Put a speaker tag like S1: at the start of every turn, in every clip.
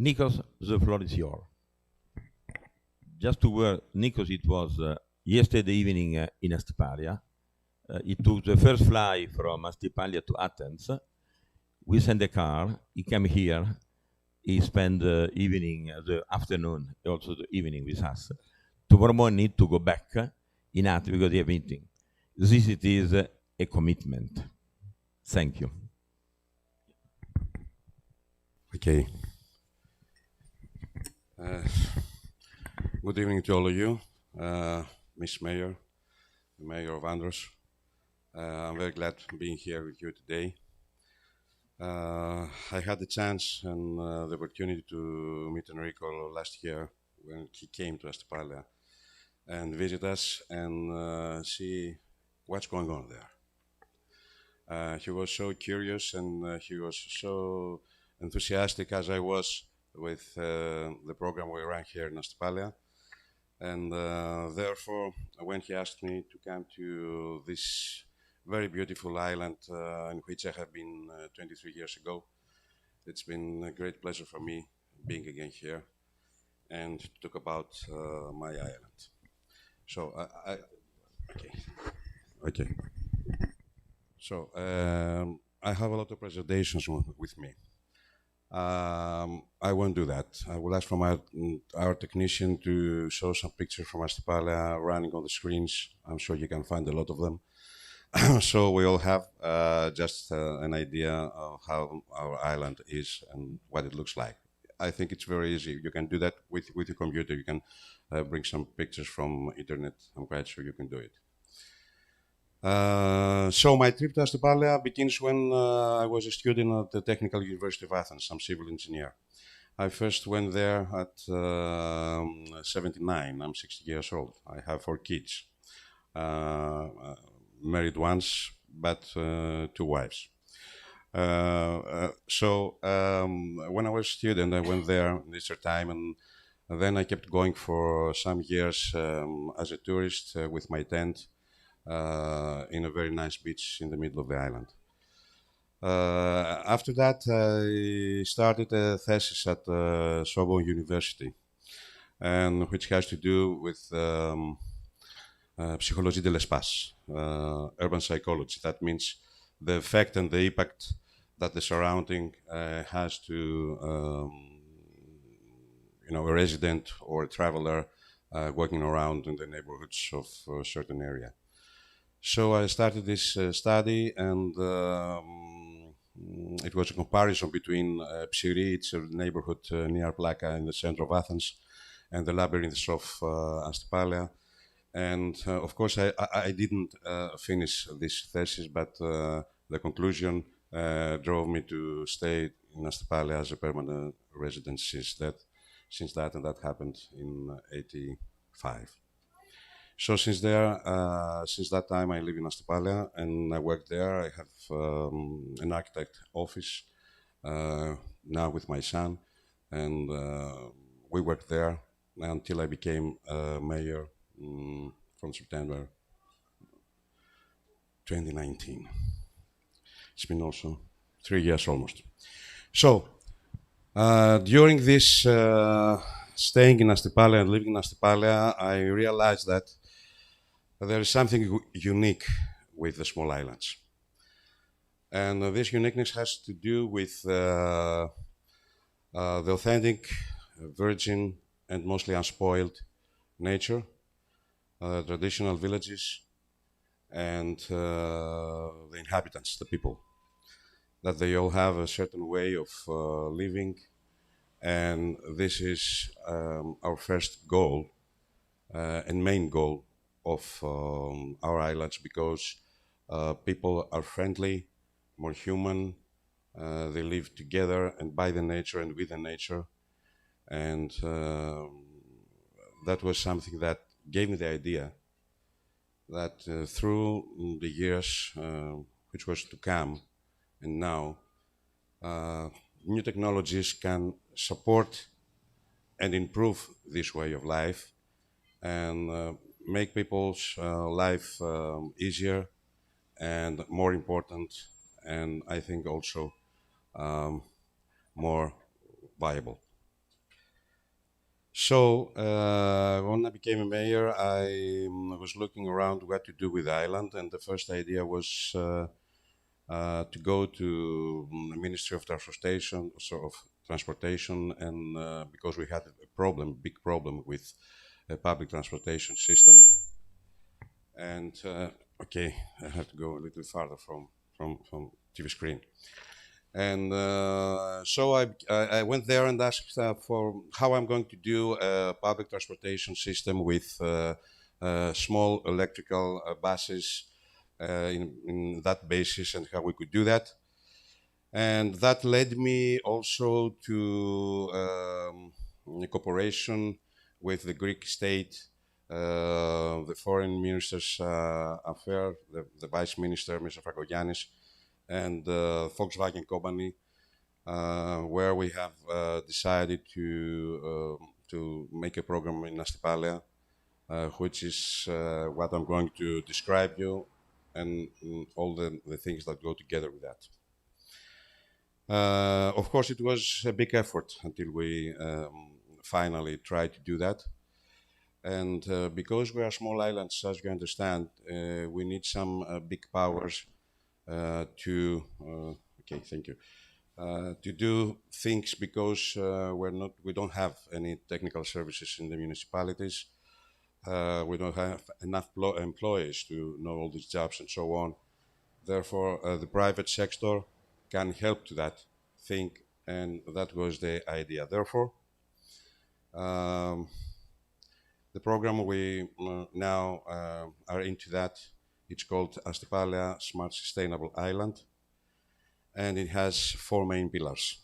S1: Nikos, the floor is yours. Just to word, Nikos, it was yesterday evening in Astypalia. He took the first flight from Astypalia to Athens. We sent a car. He came here. He spent the evening, the afternoon, also the evening with us. Tomorrow morning, need to go back in Athens because he have meeting. This it is a commitment. Thank you.
S2: Okay. Good evening to all of you, Miss Mayor, the Mayor of Andros. I'm very glad being here with you today. I had the chance and the opportunity to meet Enrico last year when he came to Astypalia and visit us and see what's going on there. He was so curious and he was so enthusiastic as I was with the program we ran here in Astypalia. And therefore, when he asked me to come to this very beautiful island in which I have been 23 years ago, it's been a great pleasure for me being again here and to talk about my island. So, okay. So, I have a lot of presentations with me. I won't do that. I will ask from our technician to show some pictures from Astypalia running on the screens. I'm sure you can find a lot of them. So we all have just an idea of how our island is and what it looks like. I think it's very easy. You can do that with your computer. You can bring some pictures from internet. I'm quite sure you can do it. So my trip to Astypalia begins when I was a student at the Technical University of Athens. I'm civil engineer. I first went there at 79. I'm 60 years old. I have 4 kids. Married once, but 2 wives. So when I was a student, I went there in Easter time, and then I kept going for some years as a tourist with my tent. In a very nice beach in the middle of the island. After that, I started a thesis at Sorbonne University, and which has to do with psychologie de l'espace, urban psychology. That means the effect and the impact that the surrounding has to a resident or a traveler walking around in the neighborhoods of a certain area. So I started this study, and it was a comparison between Psyri, it's a neighborhood near Plaka in the center of Athens, and the labyrinths of Astypalia. And of course, I didn't finish this thesis, but the conclusion drove me to stay in Astypalia as a permanent resident since that, and that happened in '85. So since that time, I live in Astypalia and I work there. I have an architect office now with my son, and we worked there until I became mayor from September 2019. It's been also 3 years almost. So during this staying in Astypalia and living in Astypalia, I realized that there is something unique with the small islands. And this uniqueness has to do with the authentic, virgin, and mostly unspoiled nature, traditional villages, and the inhabitants, the people. That they all have a certain way of living, and this is our first goal and main goal of our islands, because people are friendly, more human, they live together and by the nature and with the nature, and that was something that gave me the idea that through the years which was to come and now, new technologies can support and improve this way of life and make people's life easier and more important, and I think also more viable. So when I became a mayor, I was looking around what to do with the island, and the first idea was to go to the Ministry of Transportation, and because we had a problem, big problem with a public transportation system, and okay, I have to go a little farther from TV screen. And so I went there and asked for how I'm going to do a public transportation system with small electrical buses in that basis and how we could do that. And that led me also to a cooperation with the Greek state, the foreign minister's affair, the vice minister, Mr. Fragogiannis, and Volkswagen company, where we have decided to make a program in Astypalia, which is what I'm going to describe you, and all the things that go together with that. Of course, it was a big effort until we finally tried to do that. And because we are small islands, as you understand, we need some big powers to okay, thank you, to do things because we don't have any technical services in the municipalities. We don't have enough employees to know all these jobs and so on. Therefore, the private sector can help to that thing, and that was the idea. Therefore, the program we now are into that, it's called Astypalea Smart Sustainable Island, and it has 4 main pillars.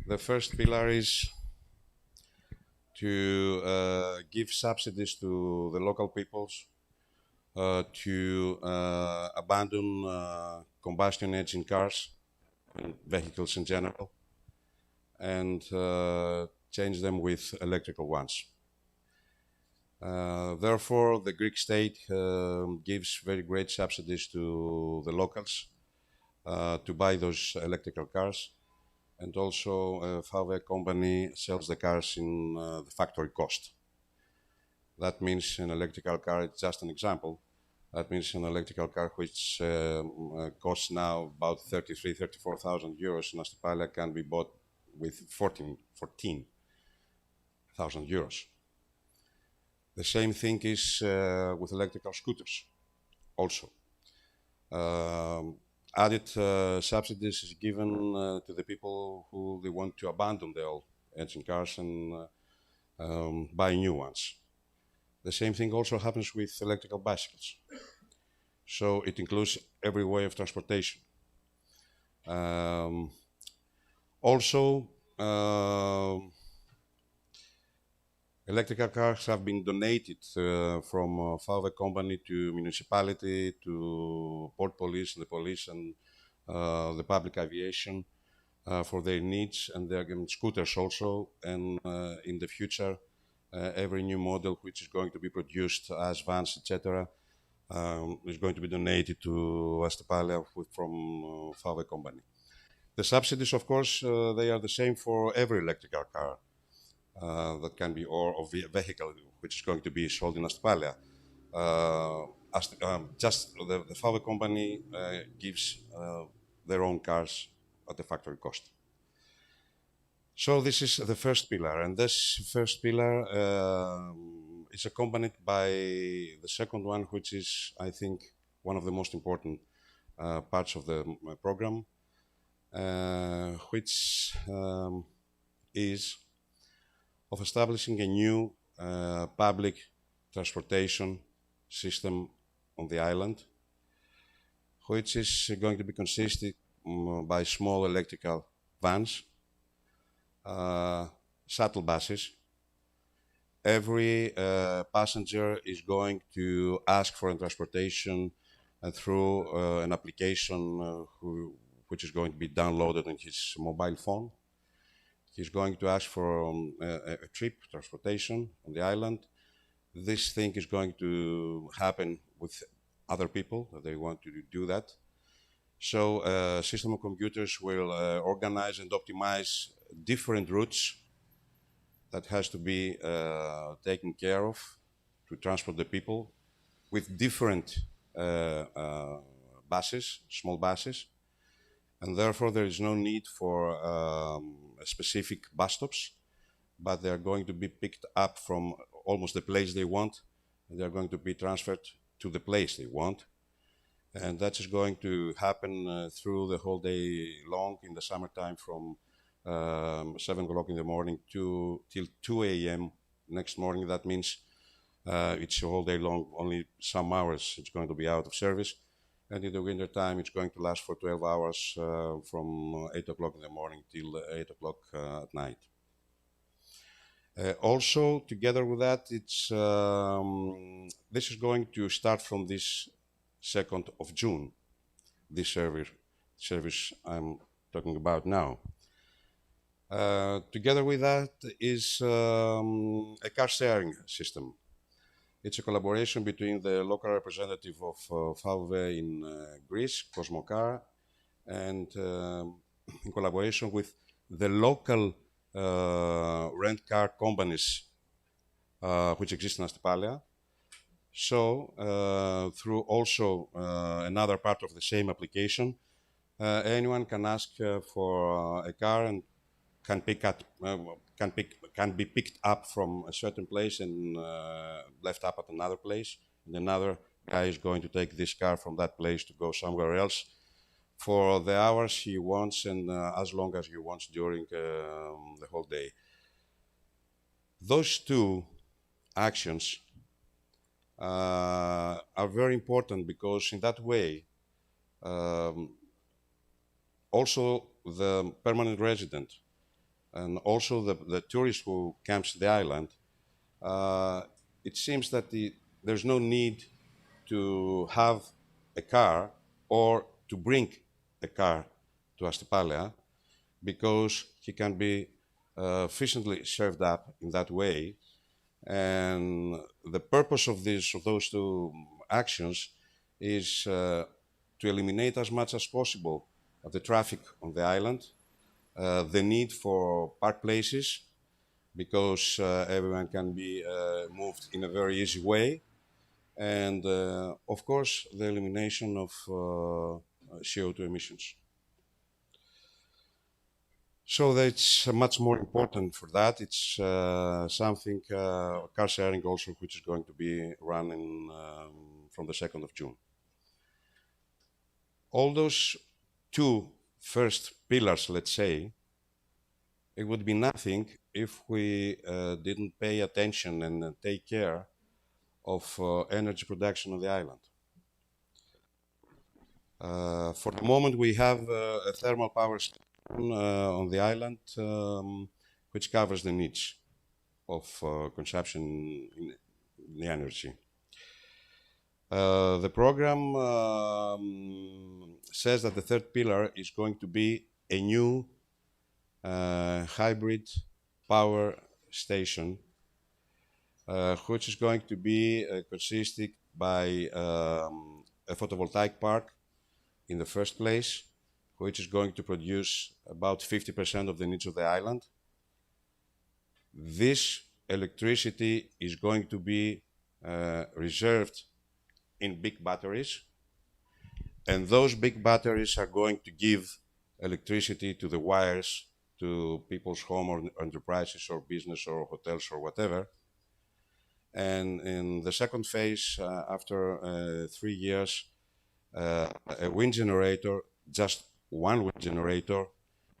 S2: The first pillar is to give subsidies to the local peoples to abandon combustion engine cars and vehicles in general and change them with electrical ones. Therefore, the Greek state gives very great subsidies to the locals to buy those electrical cars, and also VW company sells the cars in the factory cost. That means an electrical car, it's just an example, that means an electrical car which costs now about 34,000 euros in Astypalea can be bought with 14,000 euros. The same thing is with electrical scooters also. Added subsidies is given to the people who they want to abandon their old engine cars and buy new ones. The same thing also happens with electrical bicycles. So it includes every way of transportation. Also, electrical cars have been donated from VW company to municipality, to port police, the police, and the public aviation for their needs, and they're given scooters also. And in the future, every new model which is going to be produced as vans, etc., is going to be donated to Astypalea from VW company. The subsidies, of course, they are the same for every electrical car that can be, or vehicle which is going to be sold in Astypalea. Just the VW company gives their own cars at the factory cost. So this is the first pillar, and this first pillar is accompanied by the second one, which is, I think, one of the most important parts of the program, which is of establishing a new public transportation system on the island, which is going to be consisted by small electrical vans, shuttle buses. Every passenger is going to ask for a transportation through an application which is going to be downloaded on his mobile phone. He's going to ask for a trip, transportation on the island. This thing is going to happen with other people that they want to do that. So a system of computers will organize and optimize different routes that has to be taken care of to transport the people with different buses, small buses, and therefore there is no need for specific bus stops, but they are going to be picked up from almost the place they want, and they are going to be transferred to the place they want. And that is going to happen through the whole day long in the summertime from 7 o'clock in the morning till 2 a.m. next morning. That means it's a whole day long, only some hours it's going to be out of service. And in the winter time, it's going to last for 12 hours from 8 o'clock in the morning till 8 o'clock at night. Also, together with that, this is going to start from this 2nd of June, this service I'm talking about now. Together with that is a car sharing system. It's a collaboration between the local representative of VW in Greece, Cosmocar, and in collaboration with the local rent car companies which exist in Astypalia. So, through also another part of the same application, anyone can ask for a car and can be picked up from a certain place and left up at another place, and another guy is going to take this car from that place to go somewhere else for the hours he wants and as long as he wants during the whole day. Those two actions are very important because in that way also the permanent resident and also the tourist who comes to the island, it seems that there's no need to have a car or to bring a car to Astypalia because he can be efficiently served up in that way. And the purpose of those two actions is to eliminate as much as possible the traffic on the island, the need for park places, because everyone can be moved in a very easy way, and of course the elimination of CO2 emissions. So that's much more important for that. It's something, car sharing also, which is going to be running from the 2nd of June. All those two first pillars, let's say, it would be nothing if we didn't pay attention and take care of energy production on the island. For the moment, we have a thermal power station on the island, which covers the needs of consumption in the energy. The program says that the third pillar is going to be a new hybrid power station, which is going to be consisted by a photovoltaic park in the first place, which is going to produce about 50% of the needs of the island. This electricity is going to be reserved in big batteries, and those big batteries are going to give electricity to the wires to people's home or enterprises or business or hotels or whatever. And in the second phase, after 3 years, a wind generator, just one wind generator,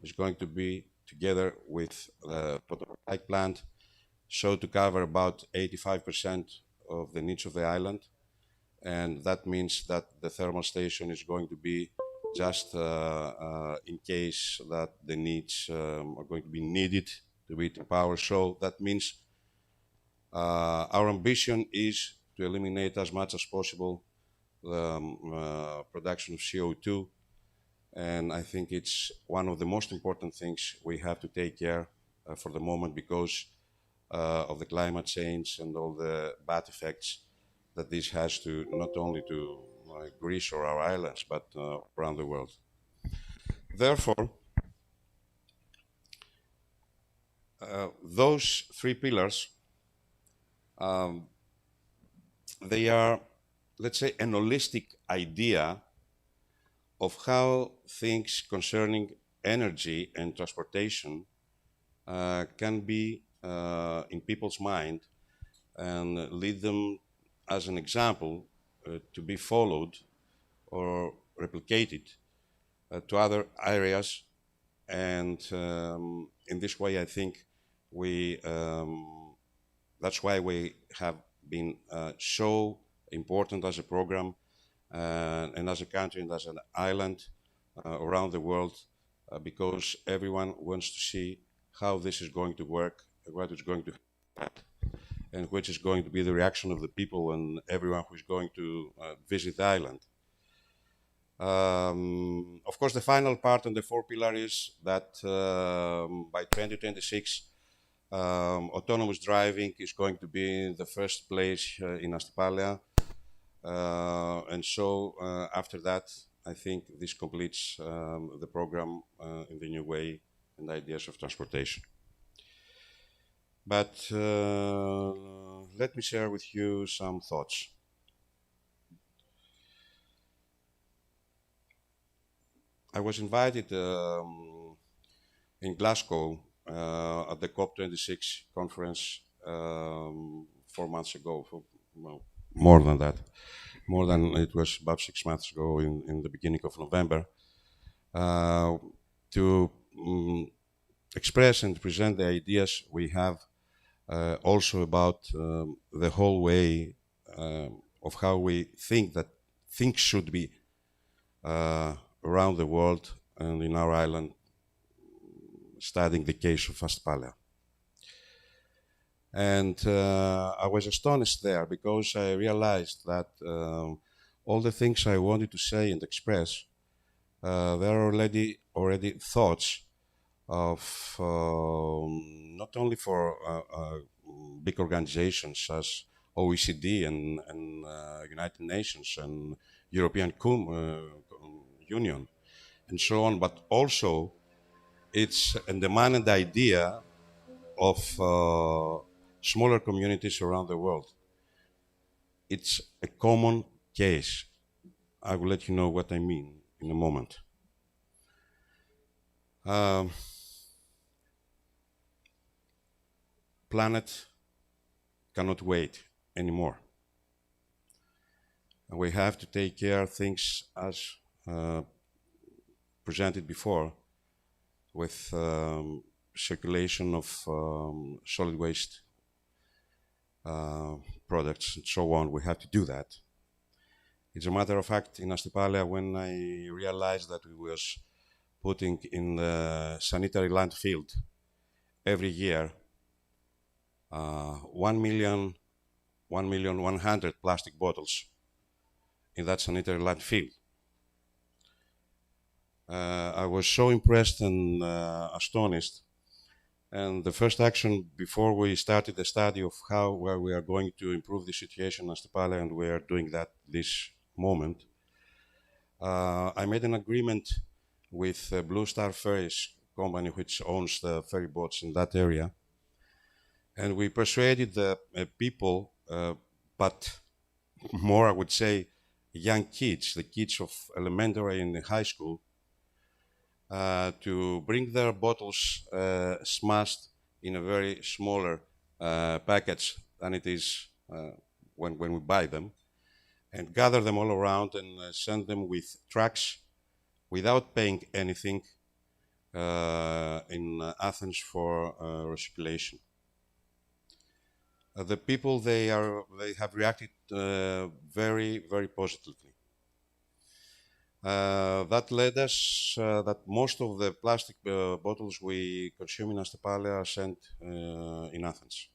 S2: is going to be together with the photovoltaic plant, so to cover about 85% of the needs of the island. And that means that the thermal station is going to be just in case that the needs are going to be needed to be to power. So that means our ambition is to eliminate as much as possible the production of CO2, and I think it's one of the most important things we have to take care for the moment because of the climate change and all the bad effects that this has to not only to Greece or our islands, but around the world. Therefore, those three pillars, they are, let's say, an holistic idea of how things concerning energy and transportation can be in people's mind and lead them as an example to be followed or replicated to other areas. And in this way, I think that's why we have been so important as a program and as a country and as an island around the world, because everyone wants to see how this is going to work, what is going to happen, and which is going to be the reaction of the people and everyone who is going to visit the island. Of course, the final part on the fourth pillar is that by 2026, autonomous driving is going to be in the first place in Astypalia. And so after that, I think this completes the program in the new way and ideas of transportation. But let me share with you some thoughts. I was invited in Glasgow at the COP26 conference 4 months ago, well, more than that. More than it was about 6 months ago in the beginning of November, to express and present the ideas we have also about the whole way of how we think that things should be around the world and in our island, studying the case of Astypalia. And I was astonished there because I realized that all the things I wanted to say and express, there are already thoughts of not only for big organizations as OECD and United Nations and European Union and so on, but also it's a demanded idea of smaller communities around the world. It's a common case. I will let you know what I mean in a moment. Planet cannot wait anymore. And we have to take care of things as presented before, with circulation of solid waste products and so on. We have to do that. It's a matter of fact, in Astypalia, when I realized that we was putting in the sanitary landfill every year 1,100,000 plastic bottles in that sanitary landfill. I was so impressed and astonished. And the first action before we started the study of where we are going to improve the situation in Astypalia, and we are doing that this moment, I made an agreement with Blue Star Ferries company, which owns the ferry boats in that area. And we persuaded the people, but more I would say young kids, the kids of elementary and high school, to bring their bottles smashed in a very smaller package than it is when we buy them, and gather them all around and send them with trucks without paying anything in Athens for recirculation. The people, they have reacted very, very positively. That led us that most of the plastic bottles we consume in Astypalia are sent in Athens.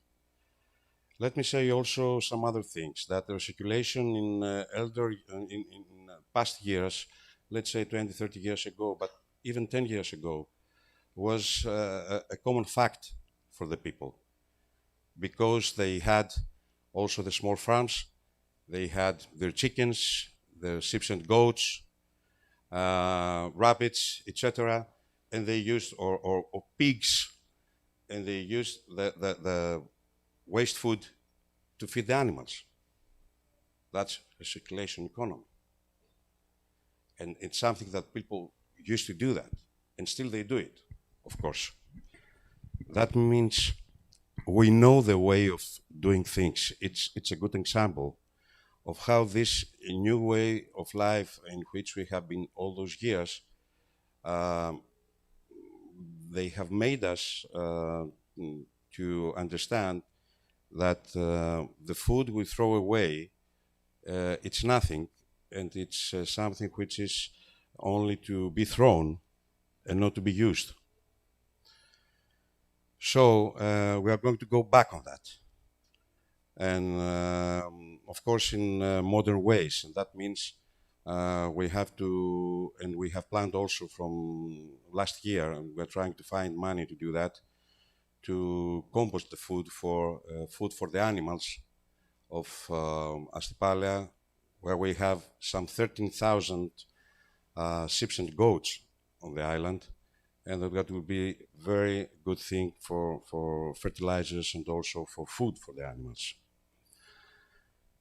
S2: Let me say also some other things, that the circulation in past years, let's say 20, 30 years ago, but even 10 years ago, was a common fact for the people, because they had also the small farms, they had their chickens, their sheep and goats, rabbits, etc., and they used, or pigs, and they use the waste food to feed the animals. That's a circulation economy. And it's something that people used to do that, and still they do it, of course. That means we know the way of doing things. It's a good example of how this new way of life in which we have been all those years, they have made us to understand that the food we throw away, it's nothing, and it's something which is only to be thrown and not to be used. So we are going to go back on that. And of course in modern ways, and that means we have to, and we have planned also from last year, and we're trying to find money to do that, to compost the food for the animals of Astypalea, where we have some 13,000 sheep and goats on the island, and that will be a very good thing for fertilizers and also for food for the animals.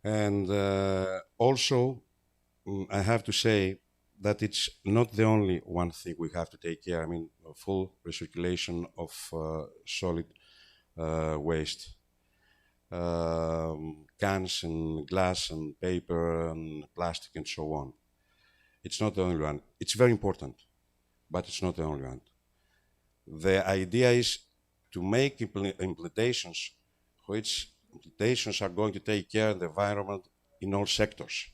S2: And also, I have to say that it's not the only one thing we have to take care. I mean, full recirculation of solid waste. Cans and glass and paper and plastic and so on. It's not the only one. It's very important, but it's not the only one. The idea is to make implementations which implementations are going to take care of the environment in all sectors.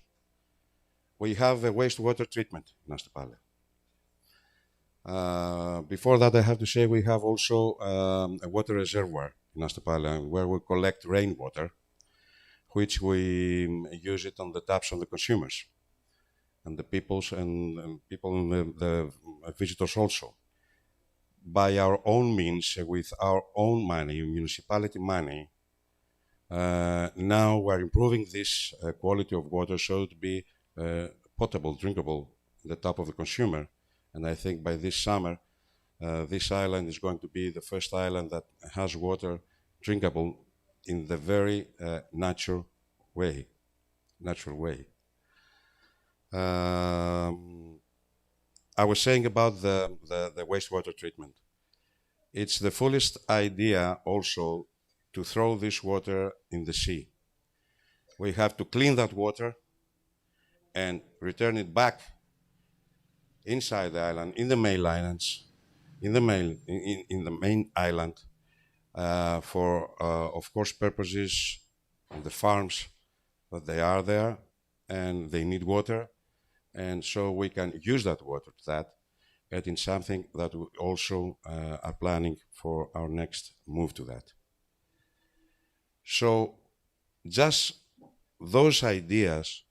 S2: We have a wastewater treatment in Astypalea. Before that, I have to say we have also a water reservoir in Astypalea where we collect rainwater, which we use it on the taps of the consumers and the peoples and the visitors also. By our own means, with our own money, municipality money, now we're improving this quality of water so to be potable, drinkable, at the top of the consumer. And I think by this summer, this island is going to be the first island that has water drinkable in the very natural way. I was saying about the wastewater treatment. It's the fullest idea also to throw this water in the sea. We have to clean that water and return it back inside the island, in the main islands, in the main island, for, of course, purposes of the farms that they are there, and they need water, and so we can use that water to that, and in something that we also are planning for our next move to that. So just those ideas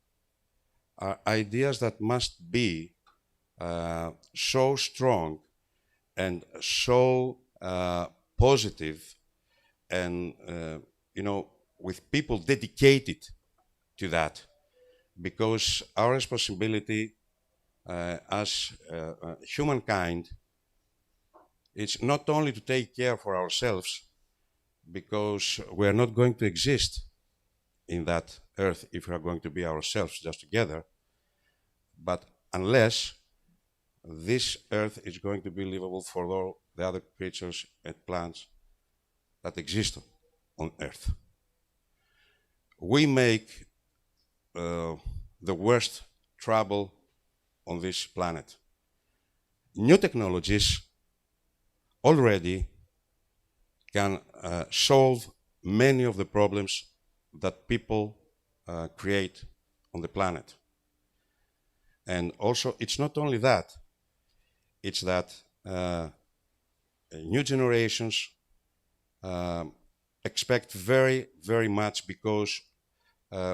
S2: are ideas that must be so strong and so positive, and you know, with people dedicated to that, because our responsibility as humankind is not only to take care for ourselves, because we are not going to exist in that earth if we are going to be ourselves just together, but unless this earth is going to be livable for all the other creatures and plants that exist on earth. We make the worst trouble on this planet. New technologies already can solve many of the problems that people create on the planet. And also, it's not only that, it's that new generations expect very, very much, because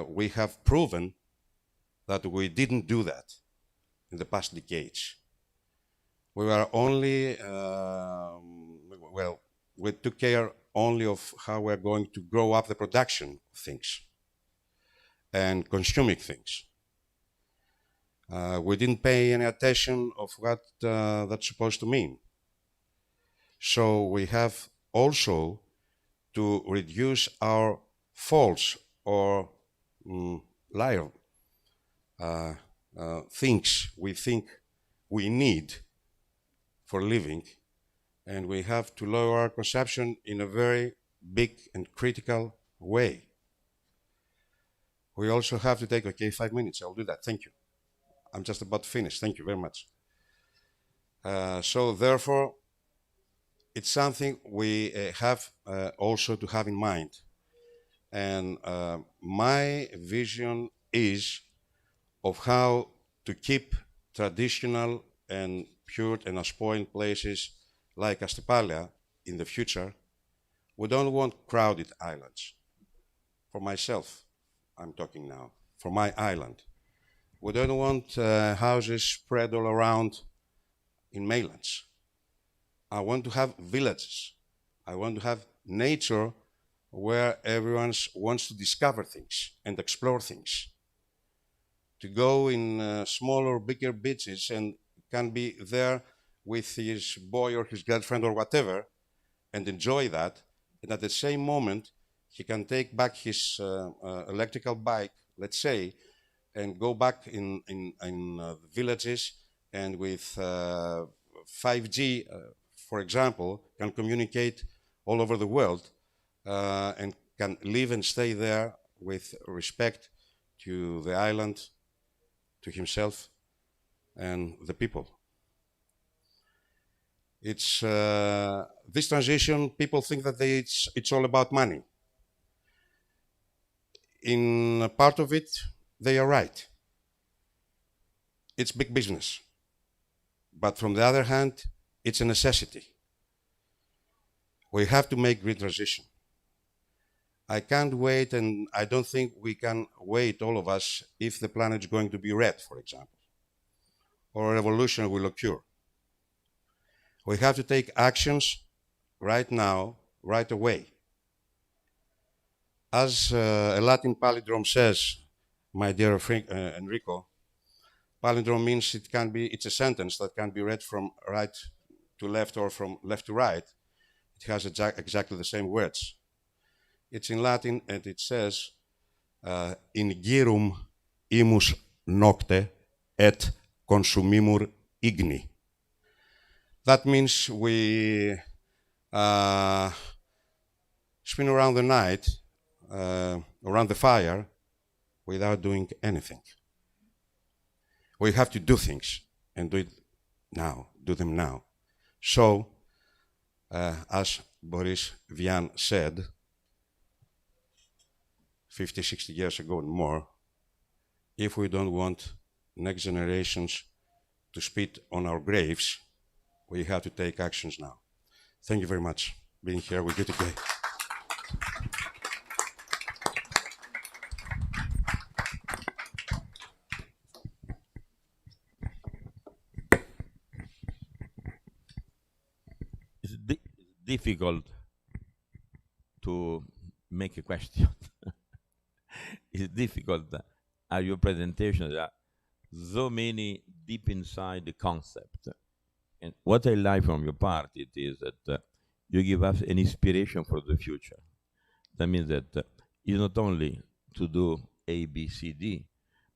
S2: we have proven that we didn't do that in the past decades. We were only, well, we took care only of how we're going to grow up the production of things and consuming things. We didn't pay any attention of what that's supposed to mean. So we have also to reduce our faults or liar things we think we need for living, and we have to lower our consumption in a very big and critical way. We also have to take, okay, 5 minutes, I'll do that, thank you. I'm just about to finish, thank you very much. So therefore, it's something we have also to have in mind. And my vision is of how to keep traditional and pure and unspoiled places like Astypalea in the future. We don't want crowded islands. For myself, I'm talking now, for my island. We don't want houses spread all around in mainlands. I want to have villages. I want to have nature where everyone wants to discover things and explore things. To go in smaller, bigger beaches and can be there with his boy or his girlfriend or whatever and enjoy that. And at the same moment, he can take back his electrical bike, let's say, and go back in villages and with 5G, for example, can communicate all over the world and can live and stay there with respect to the island, to himself and the people. It's this transition, people think that it's all about money. In a part of it, they are right. It's big business. But from the other hand, it's a necessity. We have to make green transition. I can't wait, and I don't think we can wait, all of us, if the planet is going to be red, for example, or a revolution will occur. We have to take actions right now, right away. As a Latin palindrome says, my dear Enrico, palindrome means it's a sentence that can be read from right to left or from left to right. It has exactly the same words. It's in Latin and it says, Ingirum imus nocte et consumimur igni. That means we spin around the night, around the fire, without doing anything. We have to do things and do it now, do them now. So, as Boris Vian said, 50, 60 years ago and more, if we don't want next generations to spit on our graves, we have to take actions now. Thank you very much for being here with you today.
S1: It's difficult to make a question. It's difficult. Your presentation, there are so many deep inside the concept. And what I like from your part, it is that you give us an inspiration for the future. That means that it's not only to do A, B, C, D,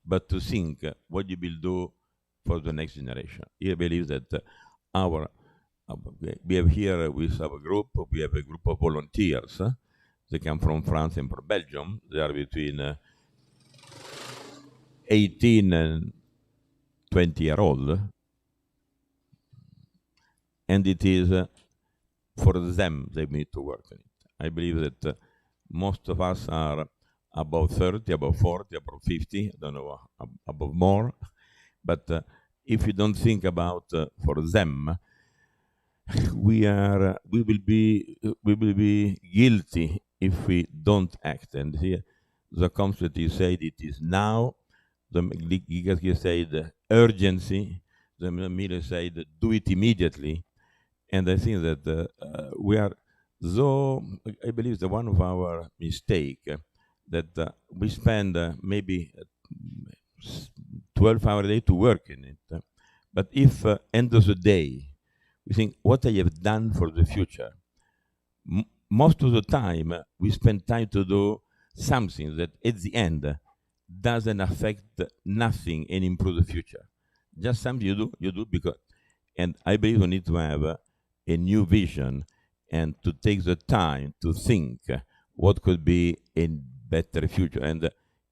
S1: but to think what you will do for the next generation. I believe that we have here with our group, we have a group of volunteers. They come from France and from Belgium. They are between 18 and 20-year-old. And it is for them they need to work on it. I believe that most of us are above 30, above 40, above 50, I don't know, above more. But if you don't think about for them, we will be guilty if we don't act. And here, the concept you said, it is now. The Gigas said urgency. The Miller said do it immediately. And I think that we are so. I believe that one of our mistake that we spend maybe 12 hours a day to work in it. But if end of the day we think what I have done for the future, most of the time we spend time to do something that at the end doesn't affect nothing and improve the future. Just something you do because, and I believe we need to have a new vision and to take the time to think what could be a better future. And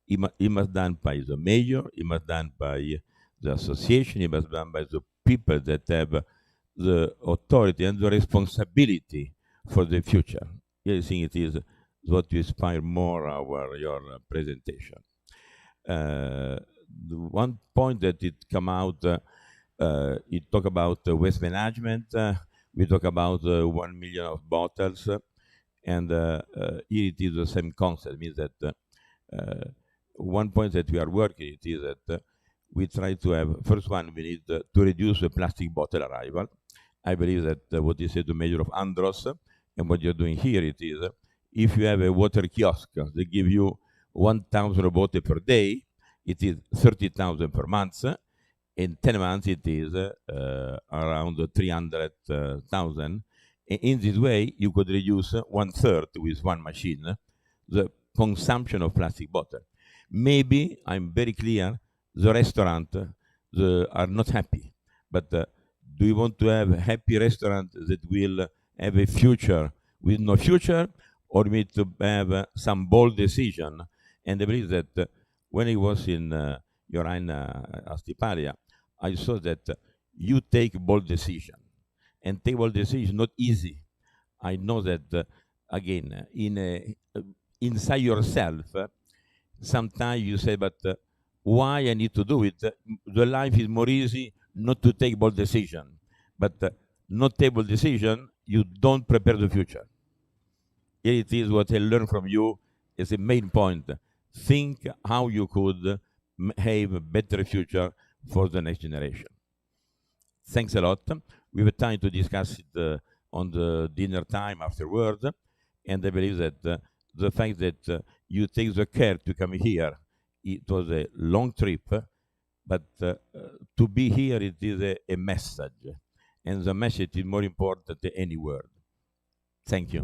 S1: it must done by the mayor, it must done by the association, it must done by the people that have the authority and the responsibility for the future. I think it is what to inspire more your presentation. The one point that it come out, it talk about waste management. We talk about 1 million of bottles, and here it is the same concept. Means that one point that we are working it is that we try to have first one we need to reduce the plastic bottle arrival. I believe that what you said the measure of Andros and what you're doing here it is if you have a water kiosk they give you 1,000 bottles per day, it is 30,000 per month. In 10 months, it is around 300,000. In this way, you could reduce 1/3 with one machine the consumption of plastic bottle. Maybe, I'm very clear, the restaurant are not happy. But do you want to have a happy restaurant that will have a future with no future? Or we need to have some bold decision? And I believe that when I was in your Astypalia, I saw that you take bold decision. And take bold decision not easy. I know that, again, inside yourself, sometimes you say, but why I need to do it? The life is more easy not to take bold decision. But not take bold decision, you don't prepare the future. Here it is what I learned from you is the main point. Think how you could have a better future for the next generation. Thanks a lot. We have time to discuss it on the dinner time afterwards. And I believe that the fact that you take the care to come here, it was a long trip, but to be here, it is a message. And the message is more important than any word. Thank you.